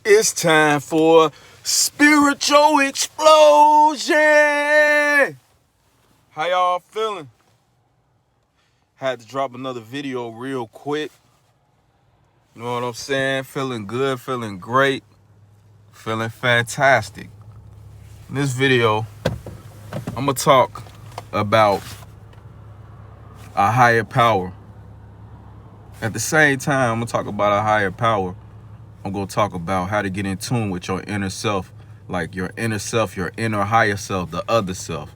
It's time for spiritual explosion. How y'all feeling? Had to drop another video real quick. You know what I'm saying? Feeling good, feeling great, feeling fantastic. In this video, I'm gonna talk about a higher power. At the same time, I'm gonna talk about a higher power. I'm gonna talk about how to get in tune with your inner self, like your inner self, your inner higher self, the other self.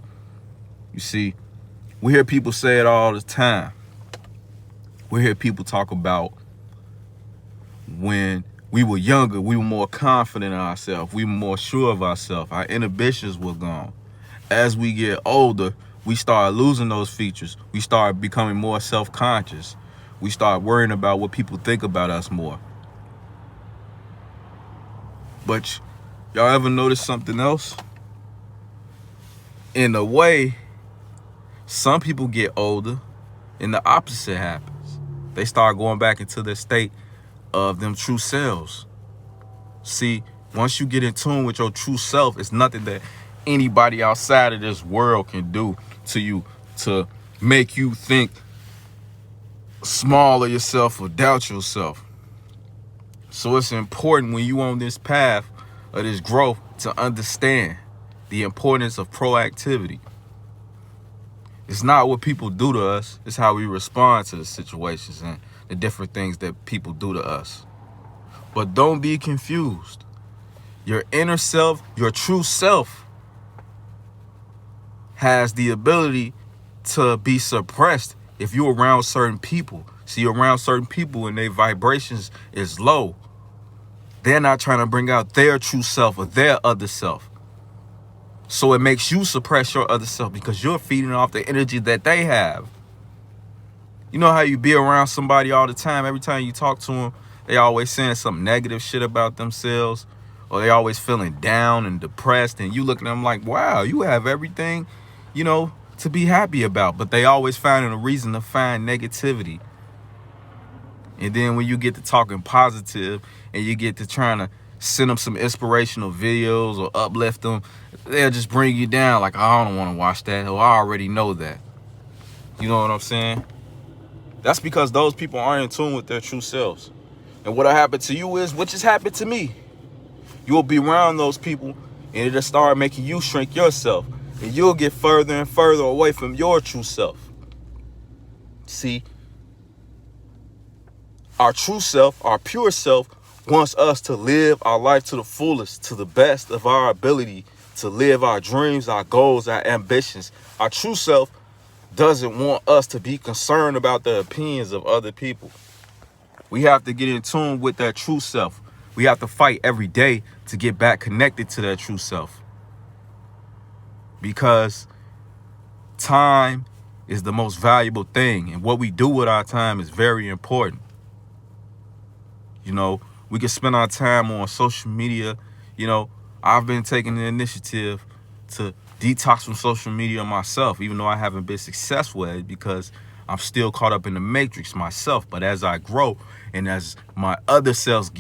You see, we hear people say it all the time. We hear people talk about when we were younger, we were more confident in ourselves. We were more sure of ourselves. Our inhibitions were gone. As we get older, we start losing those features. We start becoming more self-conscious. We start worrying about what people think about us more. But y'all ever notice something else? In a way, some people get older and the opposite happens. They start going back into their state of them true selves. See, once you get in tune with your true self, it's nothing that anybody outside of this world can do to you to make you think small of yourself or doubt yourself. So it's important when you on this path of this growth to understand the importance of proactivity. It's not what people do to us, it's how we respond to the situations and the different things that people do to us. But don't be confused. Your inner self, your true self, has the ability to be suppressed if you're around certain people. See, you're around certain people and their vibrations is low. They're not trying to bring out their true self or their other self. So it makes you suppress your other self because you're feeding off the energy that they have. You know how you be around somebody all the time, every time you talk to them, they always saying some negative shit about themselves, or they always feeling down and depressed, and you look at them like, wow, you have everything, to be happy about, but they always finding a reason to find negativity. And then when you get to talking positive and you get to trying to send them some inspirational videos or uplift them, they'll just bring you down like, I don't want to watch that, or I already know that. You know what I'm saying? That's because those people aren't in tune with their true selves. And what'll happen to you is what just happened to me. You'll be around those people and it'll start making you shrink yourself. And you'll get further and further away from your true self. See, our true self, our pure self, wants us to live our life to the fullest, to the best of our ability, to live our dreams, our goals, our ambitions. Our true self doesn't want us to be concerned about the opinions of other people. We have to get in tune with that true self. We have to fight every day to get back connected to that true self. Because time is the most valuable thing, and what we do with our time is very important. We can spend our time on social media. I've been taking the initiative to detox from social media myself, even though I haven't been successful at it because I'm still caught up in the matrix myself. But as I grow and as my other self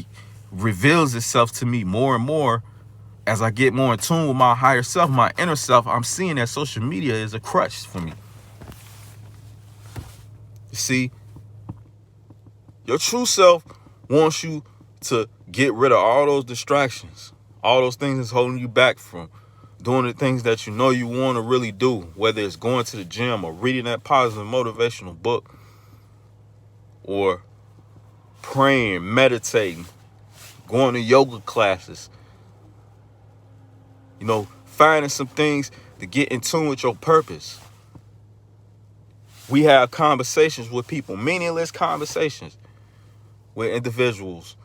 reveals itself to me more and more, as I get more in tune with my higher self, my inner self, I'm seeing that social media is a crutch for me. You see, your true self wants you to get rid of all those distractions, all those things that's holding you back from doing the things that you know you want to really do, whether it's going to the gym or reading that positive motivational book or praying, meditating, going to yoga classes, finding some things to get in tune with your purpose. We have conversations with people, meaningless conversations with individuals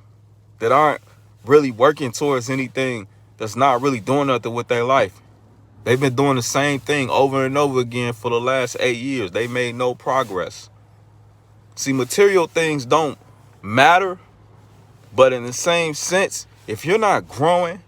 that aren't really working towards anything, that's not really doing nothing with their life. They've been doing the same thing over and over again for the last 8 years. They made no progress. See, material things don't matter, but in the same sense, if you're not growing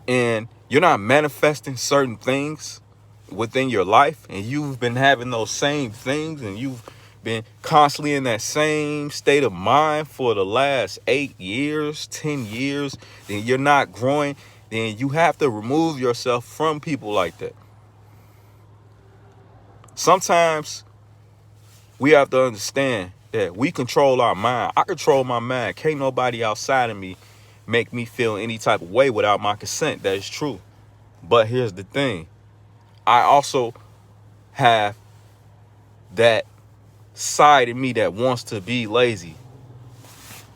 and you're not manifesting certain things within your life, and you've been having those same things and you've been constantly in that same state of mind for the last 8 years, 10 years, then you're not growing, then you have to remove yourself from people like that. Sometimes we have to understand that we control our mind. I control my mind. Can't nobody outside of me make me feel any type of way without my consent. That is true. But here's the thing. I also have that side of me that wants to be lazy,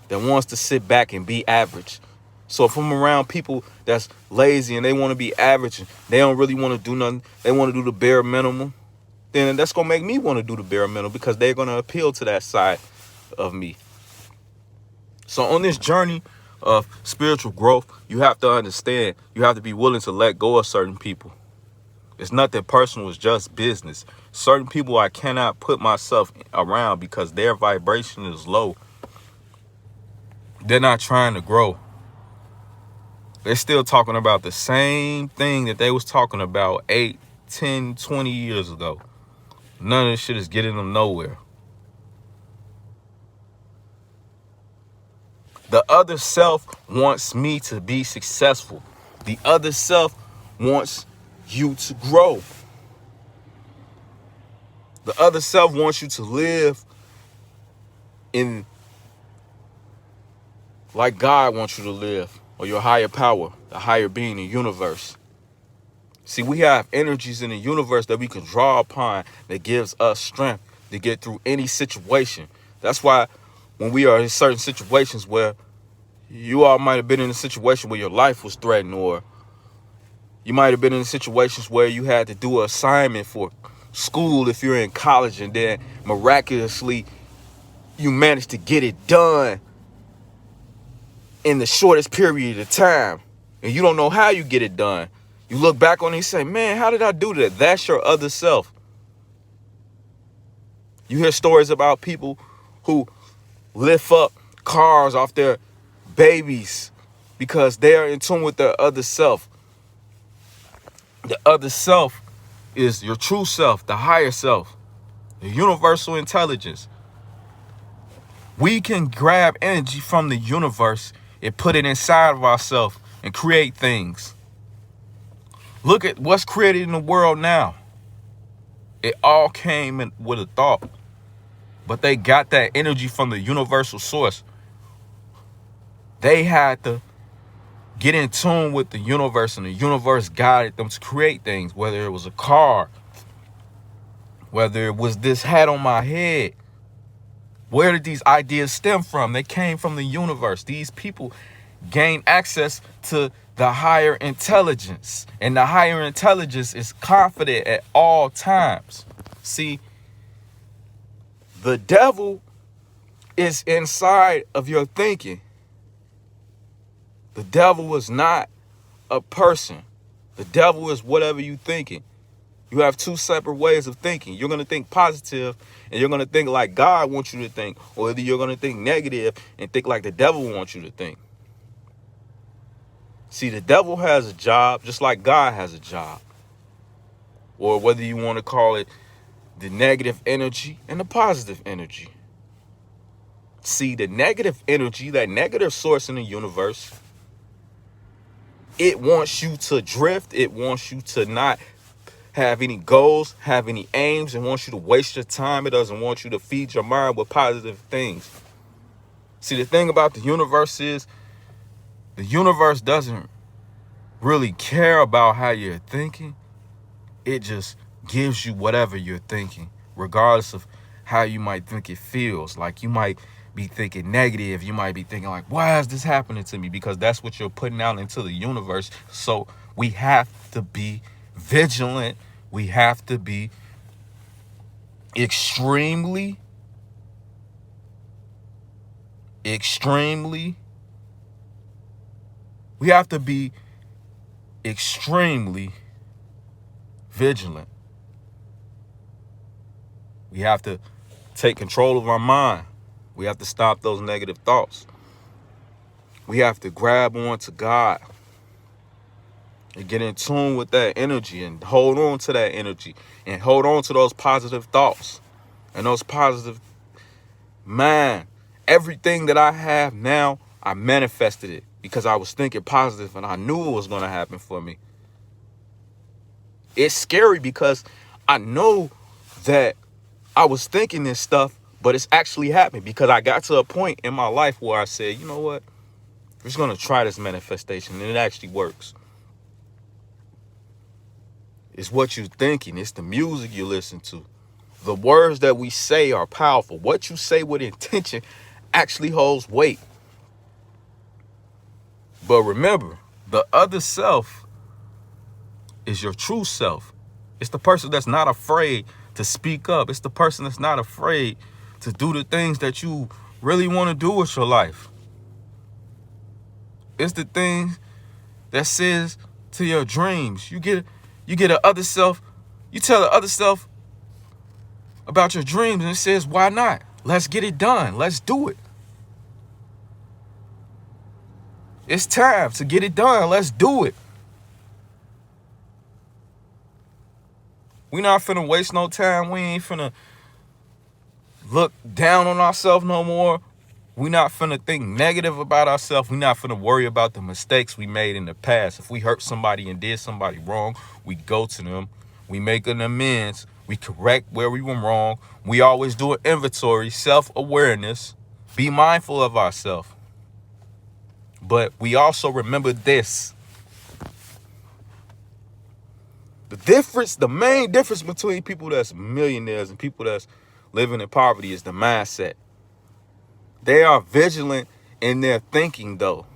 that wants to sit back and be average. So if I'm around people that's lazy and they want to be average, and they don't really want to do nothing, they want to do the bare minimum, then that's going to make me want to do the bare minimum, because they're going to appeal to that side of me. So on this journey of spiritual growth, you have to understand, you have to be willing to let go of certain people. It's nothing personal, it's just business. Certain people I cannot put myself around because their vibration is low. They're not trying to grow. They're still talking about the same thing that they was talking about 8, 10, 20 years ago. None of this shit is getting them nowhere. The other self wants me to be successful. The other self wants you to grow. The other self wants you to live in like God wants you to live, or your higher power, the higher being, the universe. See, we have energies in the universe that we can draw upon that gives us strength to get through any situation. That's why when we are in certain situations where you all might have been in a situation where your life was threatened, or you might have been in situations where you had to do an assignment for school if you're in college, and then miraculously you managed to get it done in the shortest period of time, and you don't know how you get it done. You look back on it and say, man, how did I do that? That's your other self. You hear stories about people who lift up cars off their babies because they are in tune with their other self. The other self is your true self, the higher self, the universal intelligence. We can grab energy from the universe and put it inside of ourselves and create things. Look at what's created in the world now. It all came in with a thought, but they got that energy from the universal source. They had to get in tune with the universe, and the universe guided them to create things, whether it was a car, whether it was this hat on my head. Where did these ideas stem from? They came from the universe. These people gained access to the higher intelligence, and the higher intelligence is confident at all times. See, the devil is inside of your thinking. The devil is not a person. The devil is whatever you're thinking. You have two separate ways of thinking. You're going to think positive, and you're going to think like God wants you to think, or either you're going to think negative and think like the devil wants you to think. See, the devil has a job just like God has a job. Or whether you want to call it the negative energy and the positive energy. See, the negative energy, that negative source in the universe, it wants you to drift. It wants you to not have any goals, have any aims, and wants you to waste your time. It doesn't want you to feed your mind with positive things. See, the thing about the universe is the universe doesn't really care about how you're thinking. It just gives you whatever you're thinking, regardless of how you might think it feels. Like you might be thinking negative. You might be thinking like, why is this happening to me? Because that's what you're putting out into the universe. So we have to be vigilant. We have to be extremely we have to be extremely vigilant. We have to take control of our mind. We have to stop those negative thoughts. We have to grab on to God and get in tune with that energy and hold on to that energy and hold on to those positive thoughts And those positive, man, everything that I have now, I manifested it because I was thinking positive and I knew it was going to happen for me. It's scary because I know that I was thinking this stuff, but it's actually happening because I got to a point in my life where I said, you know what? I'm just going to try this manifestation, and it actually works. It's what you're thinking. It's the music you listen to. The words that we say are powerful. What you say with intention actually holds weight. But remember, the other self is your true self. It's the person that's not afraid to speak up. It's the person that's not afraid to do the things that you really want to do with your life. It's the thing that says to your dreams. You get a other self. You tell the other self about your dreams, and it says, why not? Let's get it done. Let's do it. It's time to get it done. Let's do it. We not finna waste no time. We ain't finna look down on ourselves no more. We not finna think negative about ourselves. We not finna worry about the mistakes we made in the past. If we hurt somebody and did somebody wrong, we go to them. We make an amends. We correct where we went wrong. We always do an inventory, self-awareness. Be mindful of ourselves. But we also remember this. The main difference between people that's millionaires and people that's living in poverty is the mindset. They are vigilant in their thinking, though.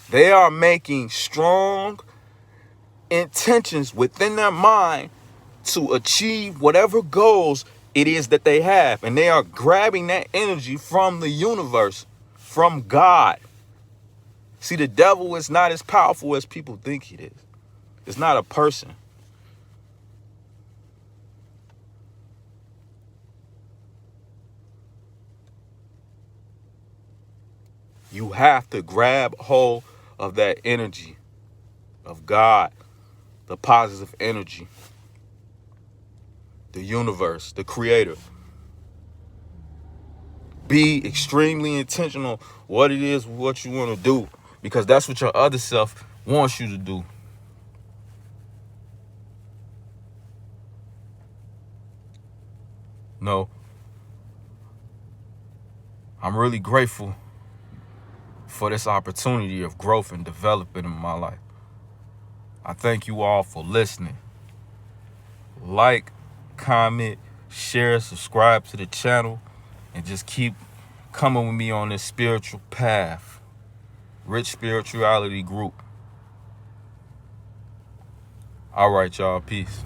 They are making strong intentions within their mind to achieve whatever goals it is that they have. And they are grabbing that energy from the universe, from God. See, the devil is not as powerful as people think it is. It's not a person. You have to grab hold of that energy of God, the positive energy, the universe, the creator. Be extremely intentional what it is, what you want to do, because that's what your other self wants you to do. No, I'm really grateful for this opportunity of growth and development in my life. I thank you all for listening. Like, comment, share, subscribe to the channel, and just keep coming with me on this spiritual path. Rich Spirituality Group. All right, y'all. Peace.